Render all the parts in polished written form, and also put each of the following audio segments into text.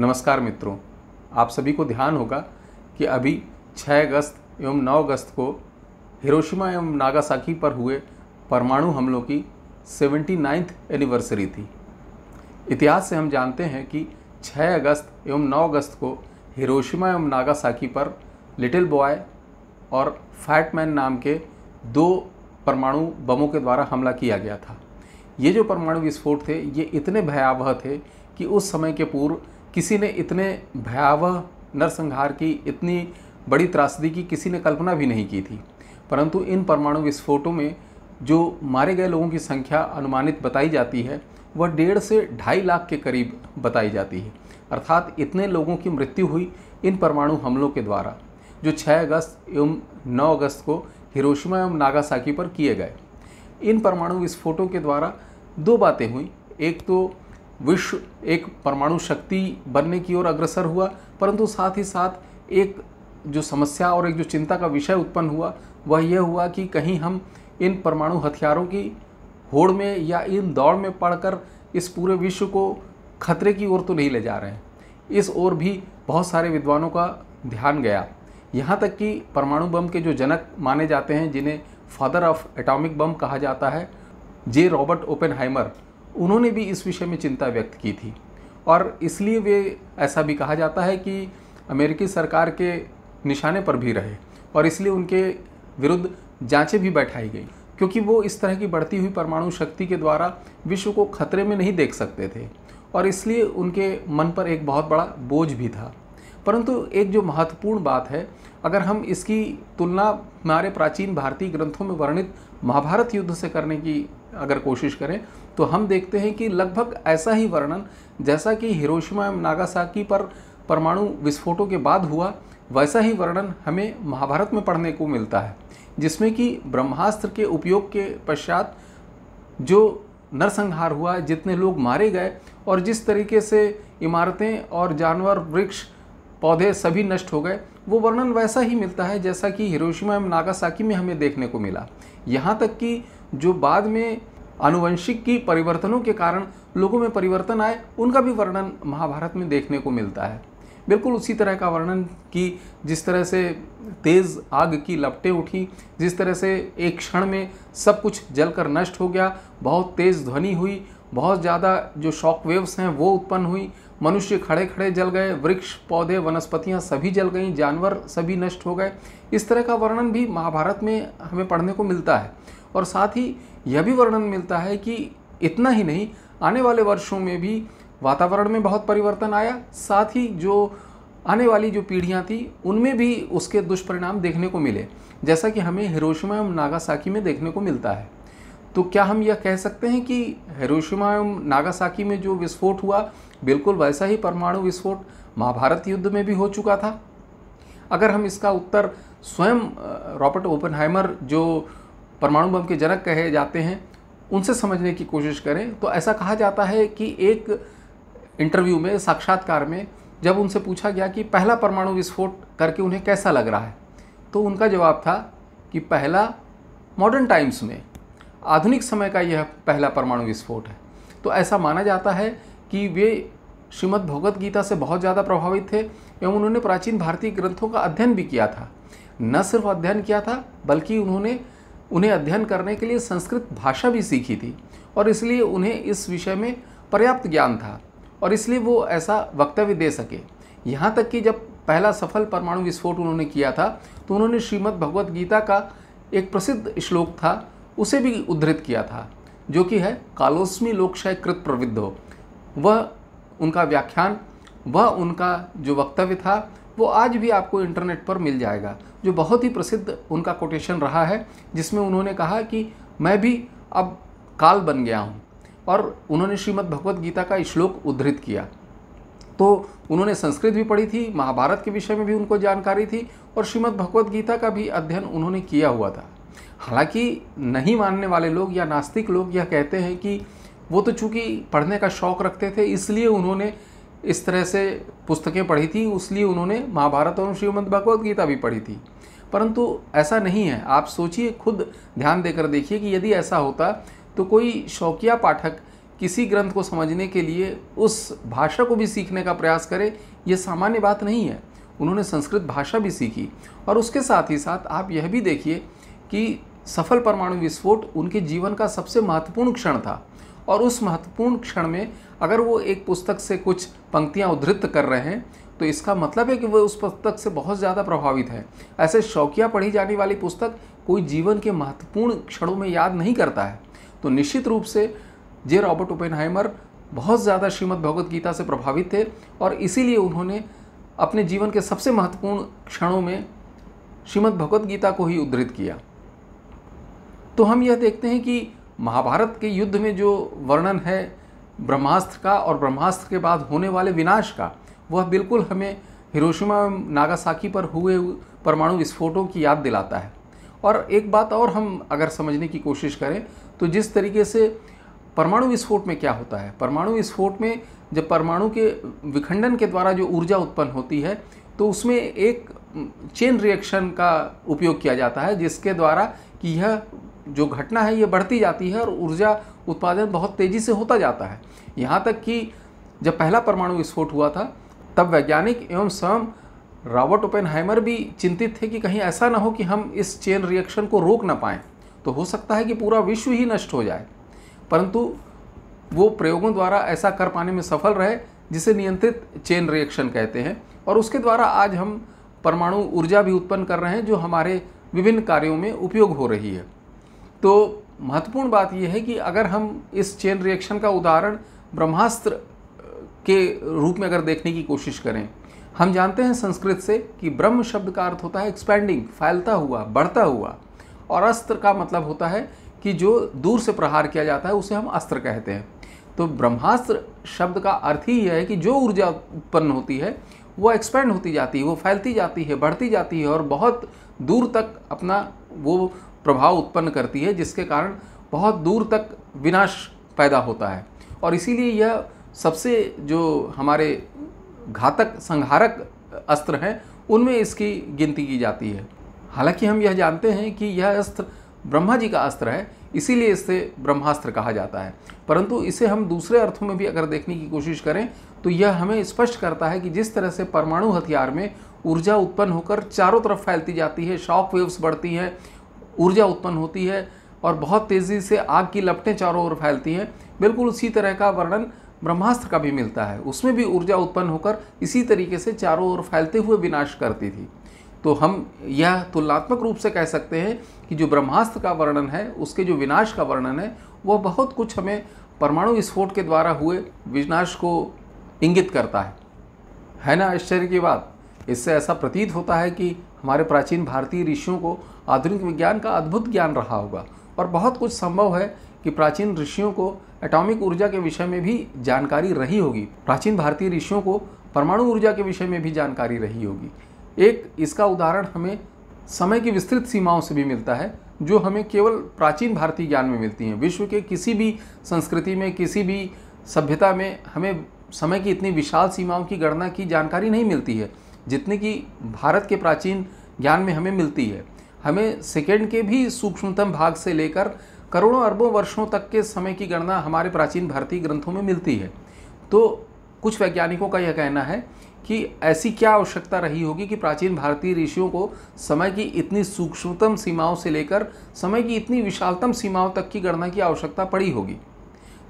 नमस्कार मित्रों, आप सभी को ध्यान होगा कि अभी 6 अगस्त एवं 9 अगस्त को हिरोशिमा एवं नागासाकी पर हुए परमाणु हमलों की 79th एनिवर्सरी थी। इतिहास से हम जानते हैं कि 6 अगस्त एवं 9 अगस्त को हिरोशिमा एवं नागासाकी पर लिटिल बॉय और फैट मैन नाम के 2 परमाणु बमों के द्वारा हमला किया गया था। ये जो परमाणु विस्फोट थे ये इतने भयावह थे कि उस समय के पूर्व किसी ने इतने भयावह नरसंहार की, इतनी बड़ी त्रासदी की किसी ने कल्पना भी नहीं की थी। परंतु इन परमाणु विस्फोटों में जो मारे गए लोगों की संख्या अनुमानित बताई जाती है वह 1.5 से 2.5 लाख के करीब बताई जाती है। अर्थात इतने लोगों की मृत्यु हुई इन परमाणु हमलों के द्वारा जो 6 अगस्त एवं 9 अगस्त को हिरोशिमा एवं नागासाकी पर किए गए। इन परमाणु विस्फोटों के द्वारा 2 बातें हुई। एक तो विश्व एक परमाणु शक्ति बनने की ओर अग्रसर हुआ, परंतु साथ ही साथ एक जो समस्या और एक जो चिंता का विषय उत्पन्न हुआ वह यह हुआ कि कहीं हम इन परमाणु हथियारों की होड़ में या इन दौड़ में पड़कर इस पूरे विश्व को खतरे की ओर तो नहीं ले जा रहे हैं। इस ओर भी बहुत सारे विद्वानों का ध्यान गया। यहाँ तक कि परमाणु बम के जो जनक माने जाते हैं, जिन्हें फादर ऑफ एटॉमिक बम कहा जाता है, जे रॉबर्ट ओपेनहाइमर, उन्होंने भी इस विषय में चिंता व्यक्त की थी और इसलिए वे ऐसा भी कहा जाता है कि अमेरिकी सरकार के निशाने पर भी रहे और इसलिए उनके विरुद्ध जांचें भी बैठाई गई, क्योंकि वो इस तरह की बढ़ती हुई परमाणु शक्ति के द्वारा विश्व को खतरे में नहीं देख सकते थे और इसलिए उनके मन पर एक बहुत बड़ा बोझ भी था। परंतु एक जो महत्वपूर्ण बात है, अगर हम इसकी तुलना हमारे प्राचीन भारतीय ग्रंथों में वर्णित महाभारत युद्ध से करने की अगर कोशिश करें तो हम देखते हैं कि लगभग ऐसा ही वर्णन जैसा कि हिरोशिमा एवं नागासाकी पर परमाणु विस्फोटों के बाद हुआ, वैसा ही वर्णन हमें महाभारत में पढ़ने को मिलता है, जिसमें कि ब्रह्मास्त्र के उपयोग के पश्चात जो नरसंहार हुआ, जितने लोग मारे गए और जिस तरीके से इमारतें और जानवर, वृक्ष, पौधे सभी नष्ट हो गए, वो वर्णन वैसा ही मिलता है जैसा कि हिरोशिमा एवं नागासाकी में हमें देखने को मिला। यहाँ तक कि जो बाद में आनुवंशिक की परिवर्तनों के कारण लोगों में परिवर्तन आए, उनका भी वर्णन महाभारत में देखने को मिलता है। बिल्कुल उसी तरह का वर्णन कि जिस तरह से तेज़ आग की लपटें उठी, जिस तरह से एक क्षण में सब कुछ जलकर नष्ट हो गया, बहुत तेज़ ध्वनि हुई, बहुत ज़्यादा जो शॉक वेव्स हैं वो उत्पन्न हुई, मनुष्य खड़े खड़े जल गए, वृक्ष, पौधे, वनस्पतियाँ सभी जल गईं, जानवर सभी नष्ट हो गए। इस तरह का वर्णन भी महाभारत में हमें पढ़ने को मिलता है और साथ ही यह भी वर्णन मिलता है कि इतना ही नहीं, आने वाले वर्षों में भी वातावरण में बहुत परिवर्तन आया, साथ ही जो आने वाली जो पीढ़ियाँ थी उनमें भी उसके दुष्परिणाम देखने को मिले, जैसा कि हमें हिरोशिमा एवं नागासाकी में देखने को मिलता है। तो क्या हम यह कह सकते हैं कि हिरोशिमा एवं नागासाकी में जो विस्फोट हुआ बिल्कुल वैसा ही परमाणु विस्फोट महाभारत युद्ध में भी हो चुका था? अगर हम इसका उत्तर स्वयं रॉबर्ट ओपेनहाइमर, जो परमाणु बम के जनक कहे जाते हैं, उनसे समझने की कोशिश करें तो ऐसा कहा जाता है कि एक इंटरव्यू में, साक्षात्कार में, जब उनसे पूछा गया कि पहला परमाणु विस्फोट करके उन्हें कैसा लग रहा है, तो उनका जवाब था कि पहला मॉडर्न टाइम्स में, आधुनिक समय का यह पहला परमाणु विस्फोट है। तो ऐसा माना जाता है कि वे श्रीमद् भगवद गीता से बहुत ज़्यादा प्रभावित थे एवं उन्होंने प्राचीन भारतीय ग्रंथों का अध्ययन भी किया था। न सिर्फ अध्ययन किया था बल्कि उन्हें अध्ययन करने के लिए संस्कृत भाषा भी सीखी थी और इसलिए उन्हें इस विषय में पर्याप्त ज्ञान था और इसलिए वो ऐसा वक्तव्य दे सके। यहाँ तक कि जब पहला सफल परमाणु विस्फोट उन्होंने किया था तो उन्होंने श्रीमद् भगवद गीता का एक प्रसिद्ध श्लोक था उसे भी उद्धृत किया था, जो कि है कालोस्मि लोकक्षय कृत प्रविद्धो। वह उनका व्याख्यान, वह उनका जो वक्तव्य था वो आज भी आपको इंटरनेट पर मिल जाएगा, जो बहुत ही प्रसिद्ध उनका कोटेशन रहा है, जिसमें उन्होंने कहा कि मैं भी अब काल बन गया हूँ और उन्होंने श्रीमद् भगवद गीता का श्लोक उद्धृत किया। तो उन्होंने संस्कृत भी पढ़ी थी, महाभारत के विषय में भी उनको जानकारी थी और श्रीमद् भगवद गीता का भी अध्ययन उन्होंने किया हुआ था। हालांकि नहीं मानने वाले लोग या नास्तिक लोग यह कहते हैं कि वो तो चूँकि पढ़ने का शौक़ रखते थे इसलिए उन्होंने इस तरह से पुस्तकें पढ़ी थी, इसलिए उन्होंने महाभारत और श्रीमद् भगवद गीता भी पढ़ी थी। परंतु ऐसा नहीं है। आप सोचिए, खुद ध्यान देकर देखिए कि यदि ऐसा होता तो कोई शौकिया पाठक किसी ग्रंथ को समझने के लिए उस भाषा को भी सीखने का प्रयास करे, ये सामान्य बात नहीं है। उन्होंने संस्कृत भाषा भी सीखी। और उसके साथ ही साथ आप यह भी देखिए कि सफल परमाणु विस्फोट उनके जीवन का सबसे महत्वपूर्ण क्षण था। और उस महत्वपूर्ण क्षण में अगर वो एक पुस्तक से कुछ पंक्तियाँ उद्धृत कर रहे हैं तो इसका मतलब है कि वो उस पुस्तक से बहुत ज़्यादा प्रभावित है। ऐसे शौकिया पढ़ी जाने वाली पुस्तक कोई जीवन के महत्वपूर्ण क्षणों में याद नहीं करता है। तो निश्चित रूप से जे रॉबर्ट ओपेनहाइमर बहुत ज़्यादा श्रीमद् भगवद गीता से प्रभावित थे और इसीलिए उन्होंने अपने जीवन के सबसे महत्वपूर्ण क्षणों में श्रीमद् भगवद गीता को ही उद्धृत किया। तो हम यह देखते हैं कि महाभारत के युद्ध में जो वर्णन है ब्रह्मास्त्र का और ब्रह्मास्त्र के बाद होने वाले विनाश का, वह बिल्कुल हमें हिरोशिमा नागासाकी पर हुए परमाणु विस्फोटों की याद दिलाता है। और एक बात और हम अगर समझने की कोशिश करें तो जिस तरीके से परमाणु विस्फोट में क्या होता है, परमाणु विस्फोट में जब परमाणु के विखंडन के द्वारा जो ऊर्जा उत्पन्न होती है तो उसमें एक चेन रिएक्शन का उपयोग किया जाता है, जिसके द्वारा कि यह जो घटना है ये बढ़ती जाती है और ऊर्जा उत्पादन बहुत तेज़ी से होता जाता है। यहाँ तक कि जब पहला परमाणु विस्फोट हुआ था तब वैज्ञानिक एवं स्वयं रॉबर्ट ओपेनहाइमर भी चिंतित थे कि कहीं ऐसा ना हो कि हम इस चेन रिएक्शन को रोक ना पाएँ, तो हो सकता है कि पूरा विश्व ही नष्ट हो जाए। परंतु वो प्रयोगों द्वारा ऐसा कर पाने में सफल रहे, जिसे नियंत्रित चेन रिएक्शन कहते हैं। और उसके द्वारा आज हम परमाणु ऊर्जा भी उत्पन्न कर रहे हैं जो हमारे विभिन्न कार्यों में उपयोग हो रही है। तो महत्वपूर्ण बात यह है कि अगर हम इस चेन रिएक्शन का उदाहरण ब्रह्मास्त्र के रूप में अगर देखने की कोशिश करें, हम जानते हैं संस्कृत से कि ब्रह्म शब्द का अर्थ होता है एक्सपैंडिंग, फैलता हुआ, बढ़ता हुआ, और अस्त्र का मतलब होता है कि जो दूर से प्रहार किया जाता है उसे हम अस्त्र कहते हैं। तो ब्रह्मास्त्र शब्द का अर्थ ही यह है कि जो ऊर्जा उत्पन्न होती है वो एक्सपैंड होती जाती है, वो फैलती जाती है, बढ़ती जाती है और बहुत दूर तक अपना वो प्रभाव उत्पन्न करती है, जिसके कारण बहुत दूर तक विनाश पैदा होता है। और इसीलिए यह सबसे जो हमारे घातक संहारक अस्त्र हैं उनमें इसकी गिनती की जाती है। हालांकि हम यह जानते हैं कि यह अस्त्र ब्रह्मा जी का अस्त्र है, इसीलिए इसे ब्रह्मास्त्र कहा जाता है। परंतु इसे हम दूसरे अर्थों में भी अगर देखने की कोशिश करें तो यह हमें स्पष्ट करता है कि जिस तरह से परमाणु हथियार में ऊर्जा उत्पन्न होकर चारों तरफ फैलती जाती है, शॉक वेव्स बढ़ती हैं, ऊर्जा उत्पन्न होती है और बहुत तेज़ी से आग की लपटें चारों ओर फैलती हैं, बिल्कुल उसी तरह का वर्णन ब्रह्मास्त्र का भी मिलता है। उसमें भी ऊर्जा उत्पन्न होकर इसी तरीके से चारों ओर फैलते हुए विनाश करती थी। तो हम यह तुलनात्मक रूप से कह सकते हैं कि जो ब्रह्मास्त्र का वर्णन है, उसके जो विनाश का वर्णन है, वह बहुत कुछ हमें परमाणु विस्फोट के द्वारा हुए विनाश को इंगित करता है ना। आश्चर्य की बात, इससे ऐसा प्रतीत होता है कि हमारे प्राचीन भारतीय ऋषियों को आधुनिक विज्ञान का अद्भुत ज्ञान रहा होगा और बहुत कुछ संभव है कि प्राचीन ऋषियों को एटॉमिक ऊर्जा के विषय में भी जानकारी रही होगी, प्राचीन भारतीय ऋषियों को परमाणु ऊर्जा के विषय में भी जानकारी रही होगी। एक इसका उदाहरण हमें समय की विस्तृत सीमाओं से भी मिलता है, जो हमें केवल प्राचीन भारतीय ज्ञान में मिलती हैं। विश्व के किसी भी संस्कृति में, किसी भी सभ्यता में हमें समय की इतनी विशाल सीमाओं की गणना की जानकारी नहीं मिलती है जितनी कि भारत के प्राचीन ज्ञान में हमें मिलती है। हमें सेकंड के भी सूक्ष्मतम भाग से लेकर करोड़ों अरबों वर्षों तक के समय की गणना हमारे प्राचीन भारतीय ग्रंथों में मिलती है। तो कुछ वैज्ञानिकों का यह कहना है कि ऐसी क्या आवश्यकता रही होगी कि प्राचीन भारतीय ऋषियों को समय की इतनी सूक्ष्मतम सीमाओं से लेकर समय की इतनी विशालतम सीमाओं तक की गणना की आवश्यकता पड़ी होगी।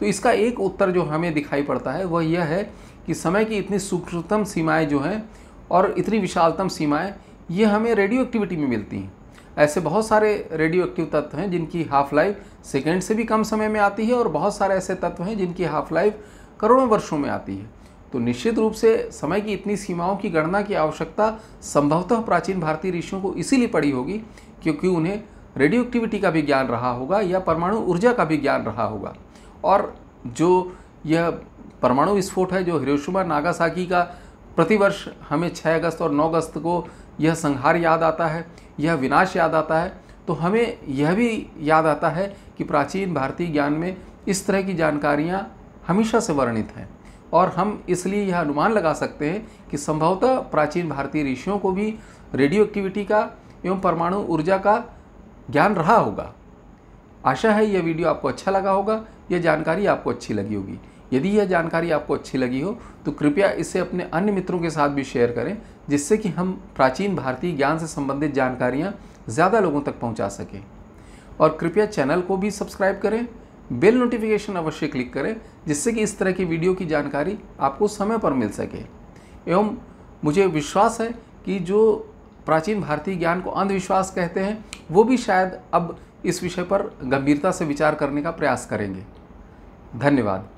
तो इसका एक उत्तर जो हमें दिखाई पड़ता है वह यह है कि समय की इतनी सूक्ष्मतम सीमाएं जो हैं और इतनी विशालतम सीमाएं, ये हमें रेडियो एक्टिविटी में मिलती हैं। ऐसे बहुत सारे रेडियो एक्टिव तत्व हैं जिनकी हाफ लाइफ सेकेंड से भी कम समय में आती है और बहुत सारे ऐसे तत्व हैं जिनकी हाफ लाइफ करोड़ों वर्षों में आती है। तो निश्चित रूप से समय की इतनी सीमाओं की गणना की आवश्यकता संभवतः प्राचीन भारतीय ऋषियों को इसीलिए पड़ी होगी क्योंकि उन्हें रेडियो एक्टिविटी का भी ज्ञान रहा होगा या परमाणु ऊर्जा का भी ज्ञान रहा होगा। और जो यह परमाणु विस्फोट है, जो हिरोशिमा नागासाकी का प्रतिवर्ष हमें 6 अगस्त और 9 अगस्त को यह संहार याद आता है, यह विनाश याद आता है, तो हमें यह भी याद आता है कि प्राचीन भारतीय ज्ञान में इस तरह की जानकारियाँ हमेशा से वर्णित हैं। और हम इसलिए यह अनुमान लगा सकते हैं कि संभवतः प्राचीन भारतीय ऋषियों को भी रेडियो एक्टिविटी का एवं परमाणु ऊर्जा का ज्ञान रहा होगा। आशा है यह वीडियो आपको अच्छा लगा होगा। यह जानकारी आपको अच्छी लगी होगी। यदि यह जानकारी आपको अच्छी लगी हो तो कृपया इसे अपने अन्य मित्रों के साथ भी शेयर करें, जिससे कि हम प्राचीन भारतीय ज्ञान से संबंधित जानकारियाँ ज़्यादा लोगों तक पहुँचा सकें। और कृपया चैनल को भी सब्सक्राइब करें, बेल नोटिफिकेशन अवश्य क्लिक करें, जिससे कि इस तरह की वीडियो की जानकारी आपको समय पर मिल सके। एवं मुझे विश्वास है कि जो प्राचीन भारतीय ज्ञान को अंधविश्वास कहते हैं, वो भी शायद अब इस विषय पर गंभीरता से विचार करने का प्रयास करेंगे। धन्यवाद।